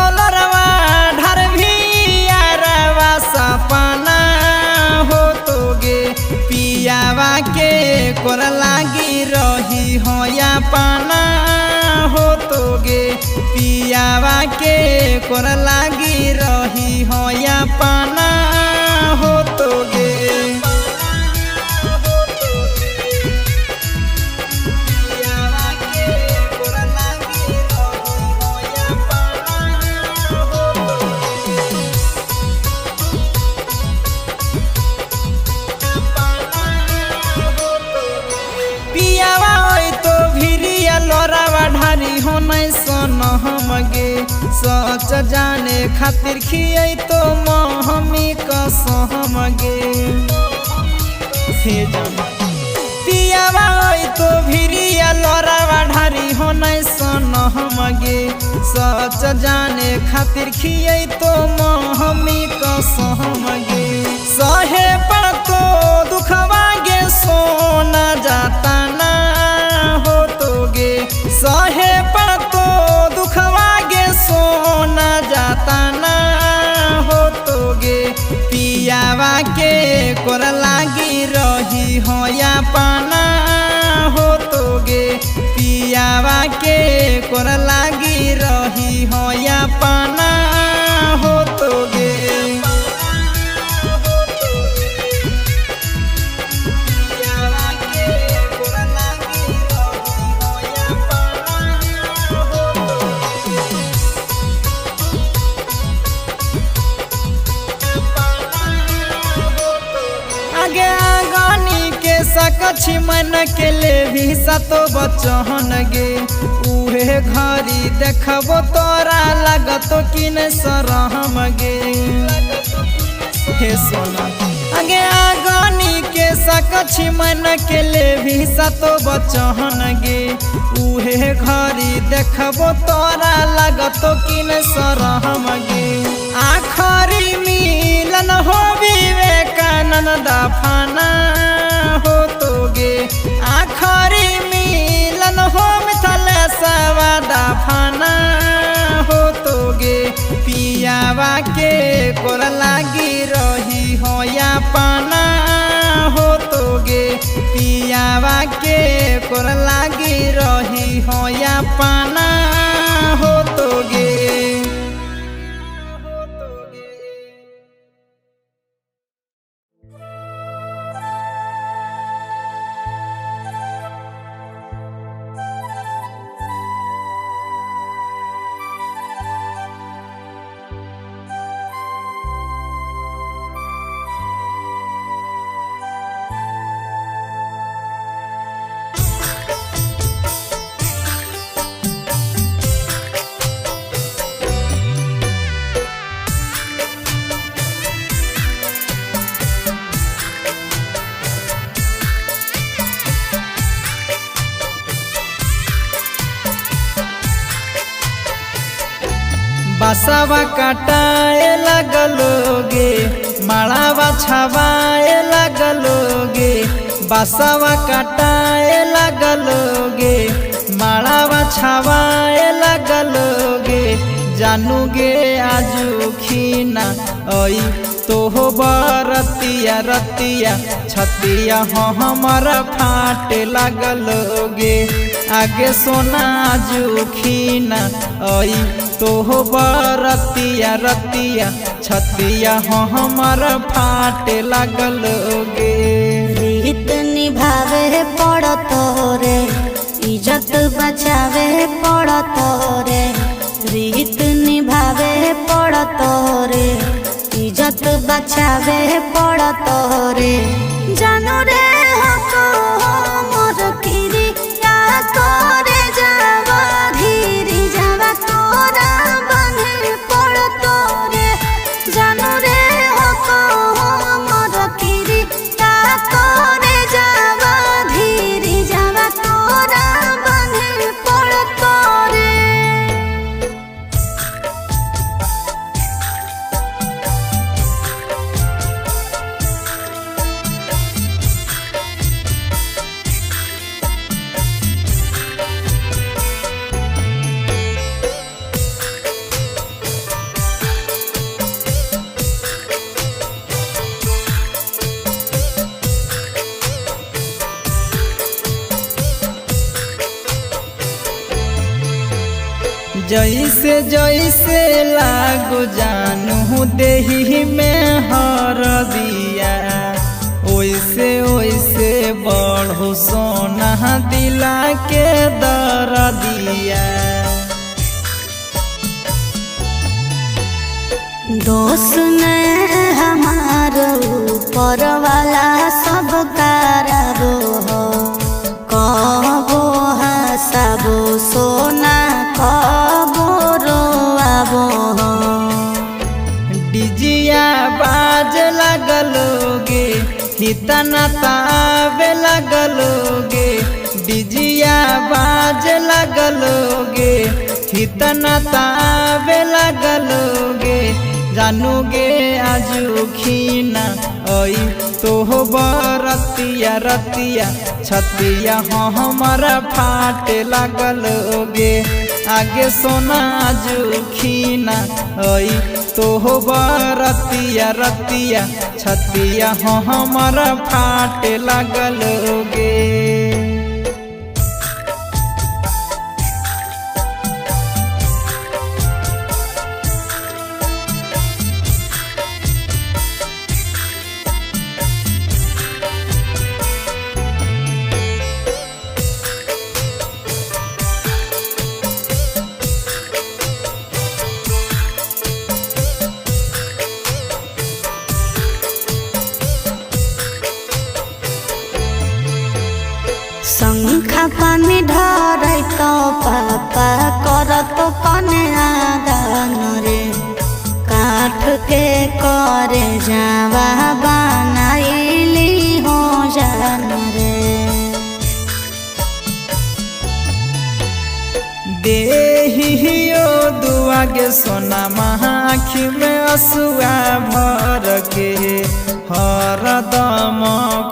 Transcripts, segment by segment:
तोलरवा ढर भी यारवा सपना हो तोगे पियावा के कोर लागी रही हो या पाना हो तोगे पियावा के कोर लागी रही हो या पाना हो तोगे लोरावा ढारी हो नहीं सन हमगे सच जाने खातिर खियै तो महमी कसमगे पियावा तो भिरिया लोरावा ढारी हो नहीं सन हमगे सच जाने खातिर खियै तो महमी कसमगे सहे पर तो दुखवा गे सोना जाता ना हो तोगे सहे पर तो दुखवा गे सोना जाता ना हो तोगे पियावा के कोर लागी रही हो या पाना हो तोगे पियावा के कोर लागी रही हो या पाना हो तोगे सकछि मन के ले भी सतो बचहन गे उहे घरी देखबो तोरा लगतो कि न सरहम गे हे सोना आगे आगानी के सकछि मन के ले भी सतो बचहन गे उहे घरी देखबो तोरा लगतो कि न सरहम गे आखरी मिलन हो विवेकानंद दफना हो तोगे आखरी मिलन हो मिथिलेशवा दफना हो तोगे पियावा के कोर लागी रही हो या पाना हो तोगे पियावा के कोर लागी रही हो या पाना हो तोगे बसवा काटाए लगलोगे माड़ावा छवाए लगलोगे बसवा काटाए लगलोगे माड़ावा छवाए लगलोगे जानूगे आजू खीना ओई तो हो बरतिया रतिया छतिया हो हमर फाट लगलोगे आगे सोना आजू खीना ओई तो हो बरतिया रतिया छतिया हो हमर फाट लगलोगे रीत निभावे पड़त रे इज्जत बचावे पड़त रे रीत निभावे पड़त रे इज्जत बचावे पड़त रे जानू रे हको मोर किरी या करे जावा धीरी जावा तोरा बने पड़त रे जानू रे हको मोर किरी या करे जावा धीरी जावा तोरा बने पड़त रे जैसे जैसे लागो जानू देही में हर दिया ओइसे ओइसे बढ़ो सोना दिला के दर दिया। दोस्त ने हमारो ऊपर वाला सब कराबो हो, कबो हंसाबो सोना कबो रोआबो हो। डिजिया बाज लगलोगे हितना तावे लगलोगे, डिजिया बाज लगलोगे हितना तावे लगलोगे। जानोगे आजू खीना ओई तो बरतिया रतिया छतिया हमारा फाटे लगलोगे। आगे सोना आजू खीना ओई तो बरतिया रतिया छतिया हमारा फाटे लगलोगे। शंखा पानी ढारै तो पापा कर तो कने आदान रे, काठ के करे जावा बनाइली हो जान रे। देहियो दुआ के सोना आँखी में असुआ भर के हरदम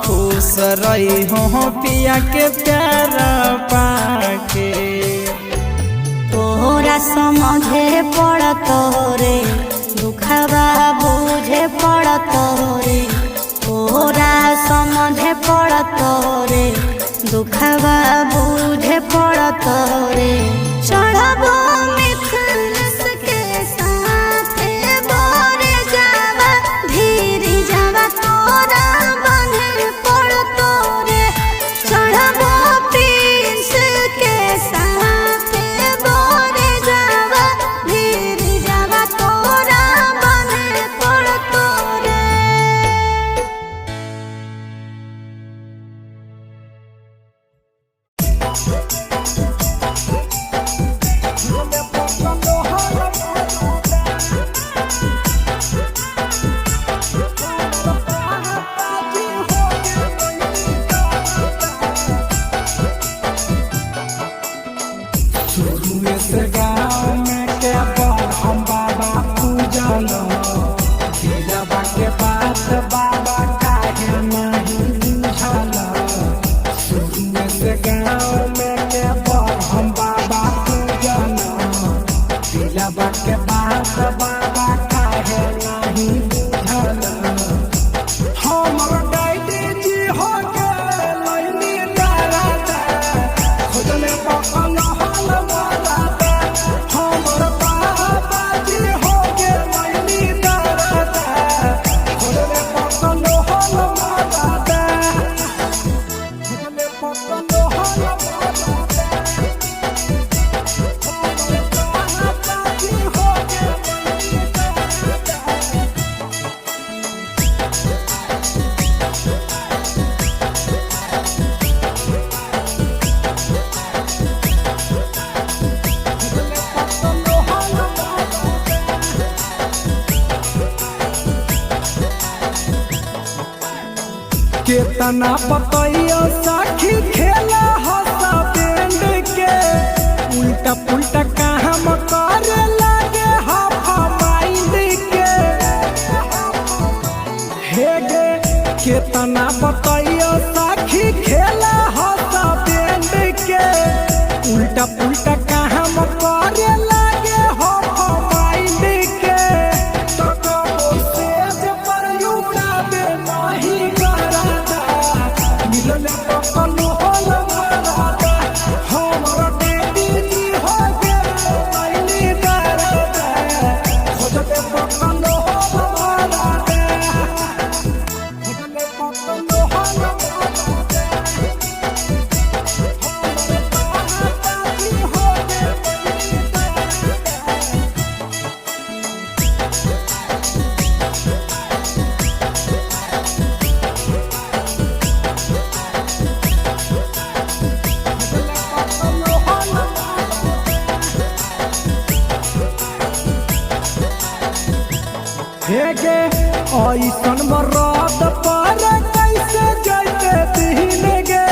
खुश रही हो पिया के प्यार पाके। तोरा समझे पड़त रे दुखवा बुझे पड़त रे, तोरा समझे पड़त रे दुखवा बुझे पड़त रे। चढ़बो मिथुनस के साथे बोरे जावा धीरे जावा तोरा बंधे पड़त रे। चढ़बो प्रिंस के साथे बोरे जावा धीरे जावा तोरा बंधे पड़त रे। केतना पतैया साखी खेला हंसा बैंड के, उल्टा पुल्टा काम करे लगे हाफा माइंड के। हे गे केतना पतैया साखी खेला हंसा बैंड के, उल्टा पुल्टा काम करे लगे हाफा माइंड के। तो कबो सेज पर उड़ावे नहीं कराता, मिलले पकलो होल मराता। हमर डैडी जी हो गे हेगे ऐसन मरद पर कैसे जैते दिन गे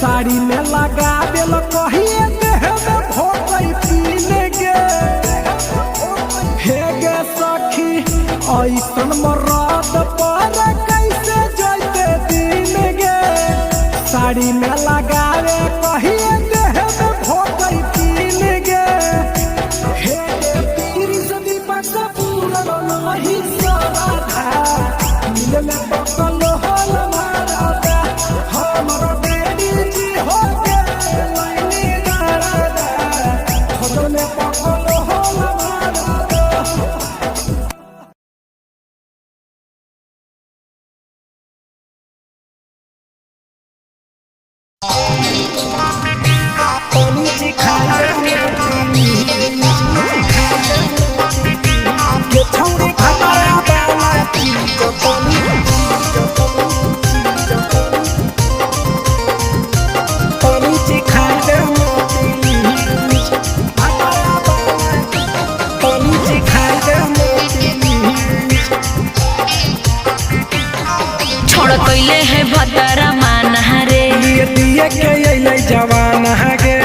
साड़ी में लगा दिल कहिए देह में भोकई पीने गे हेगे सखी ऐसन मरद पर कैसे जैते दिन गे साड़ी में लगावे कहिए देह में भोकई पीने गे हेगे पीर से दीपक से पूरा नहीं सवाधा मिल में पकल होल मारा हमारा बेटी जी हो के लाइनी दादा खुद में पकल होल मारा छोड़ कैले है भतरा मान रे दिए के अइले जवान गे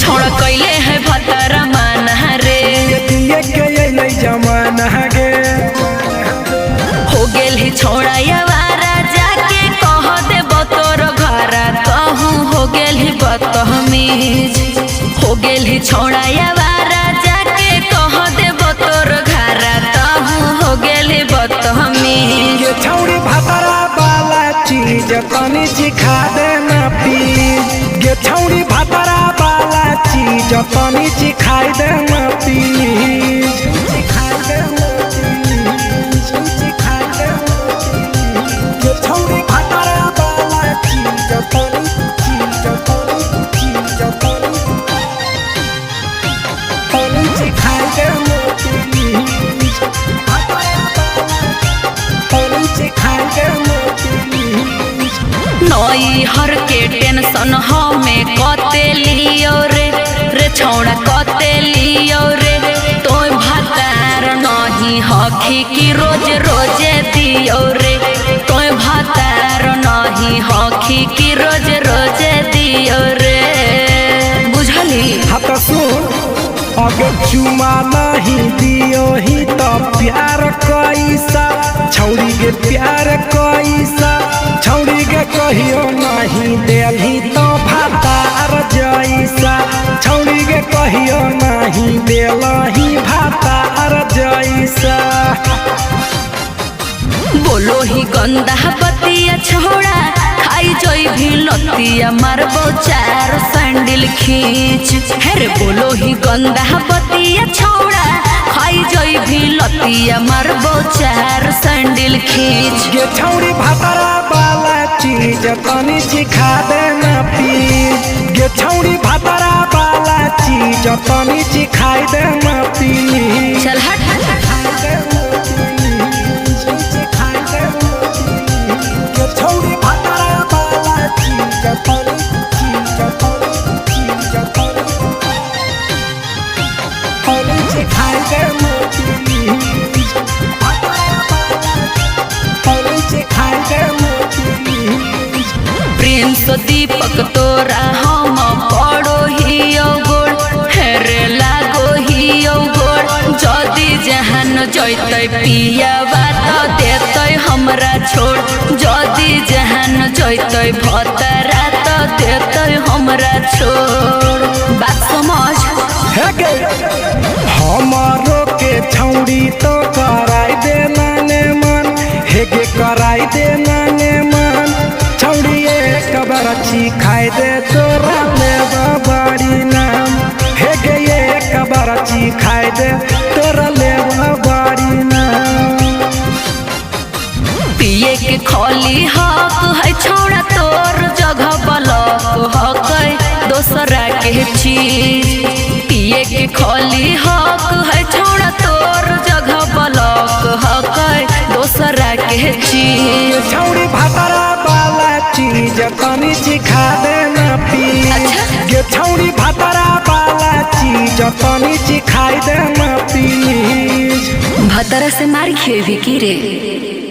छोड़ कैले है भतरा मान रे दिए के अइले जवान गे हो गेल ही छोड़ा यावारा जाके कह दे बतोर घरा कहूँ हो गेल ही बदतमीज हो गेल ही छोड़ा यावारा जाके कह दे बतोर घरा कहूँ हो गेल ही बदतमीज छौड़ी भतरा वाला चीज तनी सिखा देना प्लीज गे छौड़ी भतरा वाला चीज तनी सिखाई देना प्लीज सिखाई देना प्लीज सिखाई देना गे छौड़ी भतरा वाला चीज तनी सिखाई देना प्लीज नई हर के टेंशन हमें कते लियो रे छौड़ा कते लियो रे तो भतार नहीं हखी की रोज रोजे दियो रे तो भतार नहीं हखी की रोज रोजे दियो रे बुझली हाथ सुन अगर चुमा नहीं दियो ही तो प्यार कैसा छौड़ी के प्यार कैसा छौड़ी के कहियो नहीं देली तो भातार जैसा छौड़ी के कहियो नहीं देलही भातार जैसा बोलो ही गंदा बतिया छोड़ा खाई जोई भी लतिया मारबो चार सैंडल खींच हेरे बोलो ही गंदा बतिया छोड़ा खाई जोई भी लतिया मारबो चार सैंडल खींच ये छौड़ी भतरा वाला चीज तनी सिखा देना प्लीज ये छौड़ी भतरा वाला चीज तनी सिखाई देना प्लीज चल हट छौड़ी भतरा वाला चीज तनी सिखाई देना प्लीज सिखाई देना प्रिंस दीपक तोरा हम पड़ो ही गोड़ हेरे लागो ही गोड़ जदी जहान जैते पिया बात देते हमरा छोड़ जदी जहान जैते भतरा तो देते हमरा छोड़ बात समझ हमारो के छौड़ी तो कराई देना ने मन हेगे कराई देना ने मन छौड़ी एक बरछी खाई दे तोरा लेवा बाड़ी नाम हेगे एक बरछी खाई दे तोरा लेवा बाड़ी नाम पिए के खोली हक है छोड़ा तोर जगह बलक हक दोसरा के चीज पिए के खोली हक है छोड़ा तोर जगह बलक हक दोसरा के चीज छौड़ी भतरा वाला चीज तनी सिखा देना प्लीज गे छौड़ी भतरा वाला चीज तनी सिखाई देना प्लीज भतरा से मार खेबी की रे।